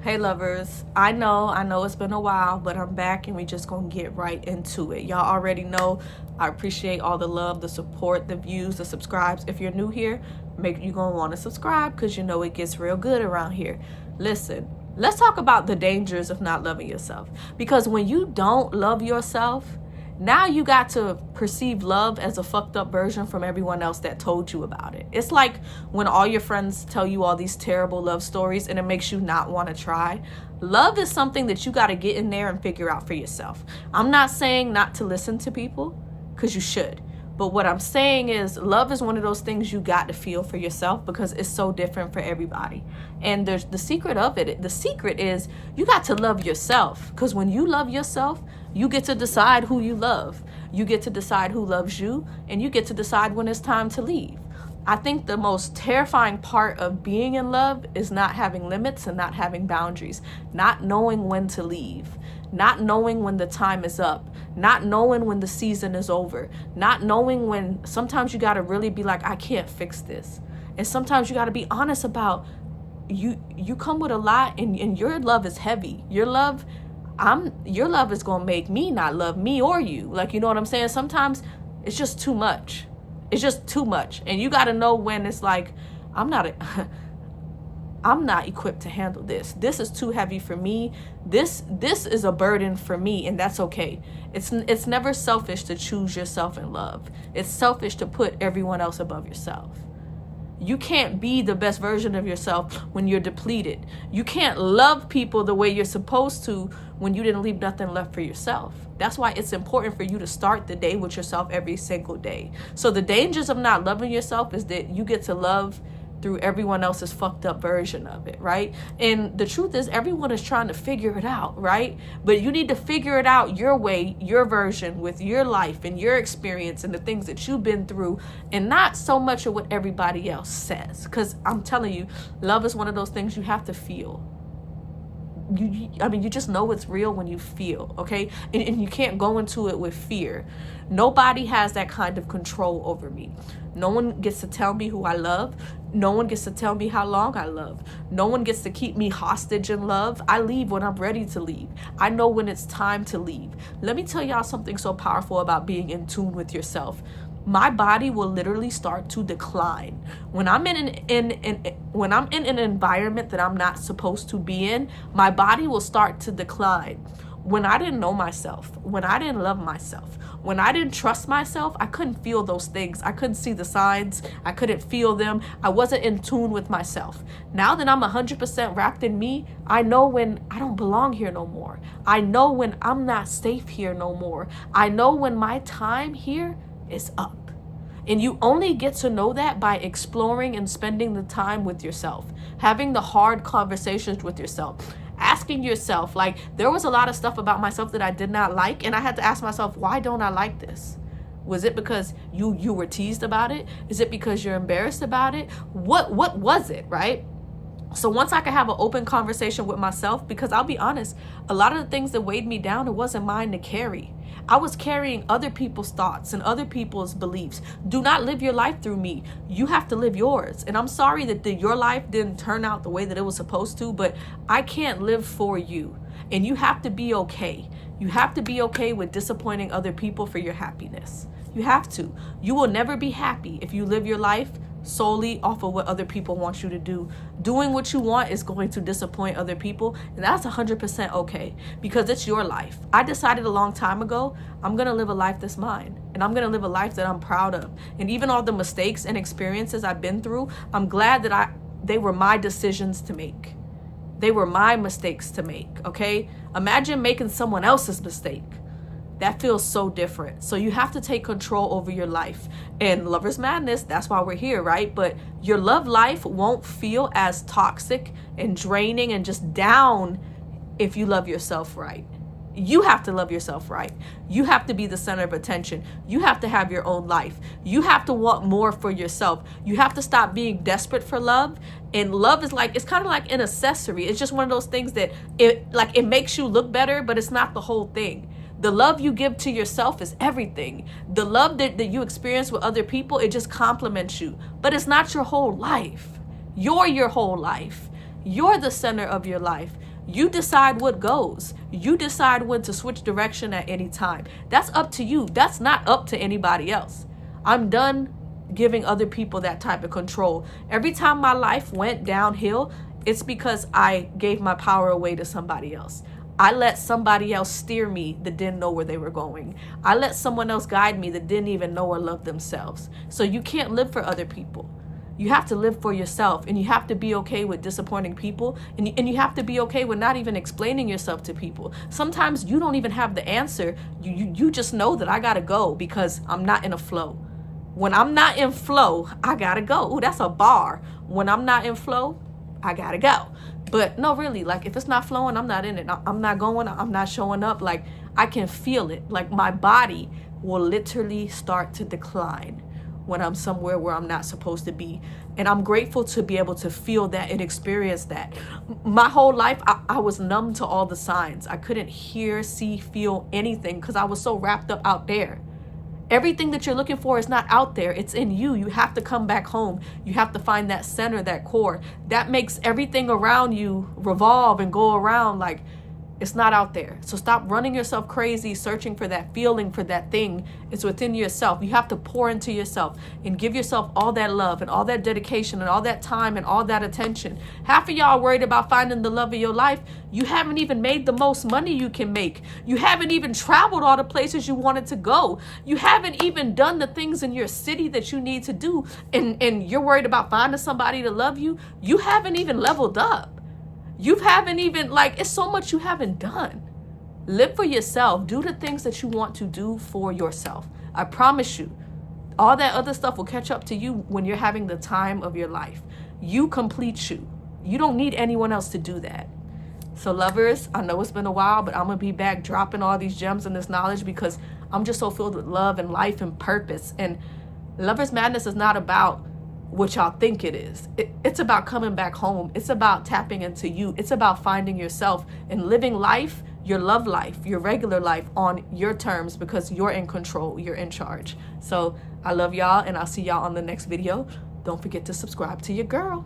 Hey lovers, I know it's been a while, but I'm back and we just gonna get right into it. Y'all already know I appreciate all the love, the support, the views, the subscribes. If you're new here, you gonna want to subscribe because you know it gets real good around here. Listen, let's talk about the dangers of not loving yourself. Because when you don't love yourself, now you got to perceive love as a fucked up version from everyone else that told you about it. It's like when all your friends tell you all these terrible love stories and it makes you not want to try. Love is something that you got to get in there and figure out for yourself. I'm not saying not to listen to people, because you should. But what I'm saying is love is one of those things you got to feel for yourself because it's so different for everybody. And there's the secret of it. The secret is you got to love yourself, because when you love yourself, you get to decide who you love. You get to decide who loves you, and you get to decide when it's time to leave. I think the most terrifying part of being in love is not having limits and not having boundaries, not knowing when to leave, not knowing when the time is up, not knowing when the season is over, not knowing when sometimes you got to really be like, I can't fix this. And sometimes you got to be honest about you come with a lot, and your love is heavy. Your love is going to make me not love me or you. Like, you know what I'm saying? Sometimes it's just too much. It's just too much. And you got to know when it's like, I'm not equipped to handle this. This is too heavy for me. This is a burden for me, and that's okay. It's never selfish to choose yourself in love. It's selfish to put everyone else above yourself. You can't be the best version of yourself when you're depleted. You can't love people the way you're supposed to when you didn't leave nothing left for yourself. That's why it's important for you to start the day with yourself every single day. So the dangers of not loving yourself is that you get to love through everyone else's fucked up version of it, right? And the truth is everyone is trying to figure it out, right? But you need to figure it out your way, your version, with your life and your experience and the things that you've been through, and not so much of what everybody else says. Because I'm telling you, love is one of those things you have to feel. You just know it's real when you feel, okay? And you can't go into it with fear. Nobody has that kind of control over me. No one gets to tell me who I love. No one gets to tell me how long I love. No one gets to keep me hostage in love. I leave when I'm ready to leave. I know when it's time to leave. Let me tell y'all something so powerful about being in tune with yourself. My body will literally start to decline when I'm in an environment that I'm not supposed to be in. My body will start to decline. When I didn't know myself, when I didn't love myself, when I didn't trust myself, I couldn't feel those things. I couldn't see the signs. I couldn't feel them. I wasn't in tune with myself. Now that I'm 100% wrapped in me, I know when I don't belong here no more. I know when I'm not safe here no more. I know when my time here is up. And you only get to know that by exploring and spending the time with yourself, having the hard conversations with yourself, asking yourself, like, there was a lot of stuff about myself that I did not like, and I had to ask myself, why don't I like this? Was it because you were teased about it? Is it because you're embarrassed about it? What was it, right? So once I could have an open conversation with myself, because I'll be honest, a lot of the things that weighed me down, it wasn't mine to carry. I was carrying other people's thoughts and other people's beliefs. Do not live your life through me. You have to live yours. And I'm sorry that your life didn't turn out the way that it was supposed to, but I can't live for you. And you have to be okay. You have to be okay with disappointing other people for your happiness. You have to. You will never be happy if you live your life solely off of what other people want you to do. Doing what you want is going to disappoint other people, and that's 100% okay, because it's your life. I decided a long time ago, I'm going to live a life that's mine, and I'm going to live a life that I'm proud of. And even all the mistakes and experiences I've been through, I'm glad that they were my decisions to make. They were my mistakes to make, okay? Imagine making someone else's mistake. That feels so different. So you have to take control over your life. And Lover's Madness, that's why we're here, right? But your love life won't feel as toxic and draining and just down if you love yourself right. You have to love yourself right. You have to be the center of attention. You have to have your own life. You have to want more for yourself. You have to stop being desperate for love. And love is like, it's kind of like an accessory. It's just one of those things that it makes you look better, but it's not the whole thing. The love you give to yourself is everything. The love that you experience with other people, it just complements you. But it's not your whole life. You're your whole life. You're the center of your life. You decide what goes. You decide when to switch direction at any time. That's up to you. That's not up to anybody else. I'm done giving other people that type of control. Every time my life went downhill, it's because I gave my power away to somebody else. I let somebody else steer me that didn't know where they were going. I let someone else guide me that didn't even know or love themselves. So you can't live for other people. You have to live for yourself, and you have to be okay with disappointing people, and you have to be okay with not even explaining yourself to people. Sometimes you don't even have the answer. You just know that I gotta go because I'm not in a flow. When I'm not in flow, I gotta go. Ooh, that's a bar. When I'm not in flow, I gotta go. But no, really, like if it's not flowing, I'm not in it. I'm not going, I'm not showing up. Like I can feel it. Like my body will literally start to decline when I'm somewhere where I'm not supposed to be. And I'm grateful to be able to feel that and experience that. My whole life, I was numb to all the signs. I couldn't hear, see, feel anything because I was so wrapped up out there. Everything that you're looking for is not out there. It's in you. You have to come back home. You have to find that center, that core. That makes everything around you revolve and go around. Like, it's not out there. So stop running yourself crazy, searching for that feeling, for that thing. It's within yourself. You have to pour into yourself and give yourself all that love and all that dedication and all that time and all that attention. Half of y'all worried about finding the love of your life. You haven't even made the most money you can make. You haven't even traveled all the places you wanted to go. You haven't even done the things in your city that you need to do. And you're worried about finding somebody to love you. You haven't even leveled up. You haven't even, like, it's so much you haven't done. Live for yourself. Do the things that you want to do for yourself. I promise you, all that other stuff will catch up to you when you're having the time of your life. You complete you. You don't need anyone else to do that. So lovers, I know it's been a while, but I'm going to be back dropping all these gems and this knowledge because I'm just so filled with love and life and purpose. And Lovers Madness is not about what y'all think it is. It's about coming back home. It's about tapping into you. It's about finding yourself and living life, your love life, your regular life on your terms because you're in control. You're in charge. So I love y'all and I'll see y'all on the next video. Don't forget to subscribe to your girl.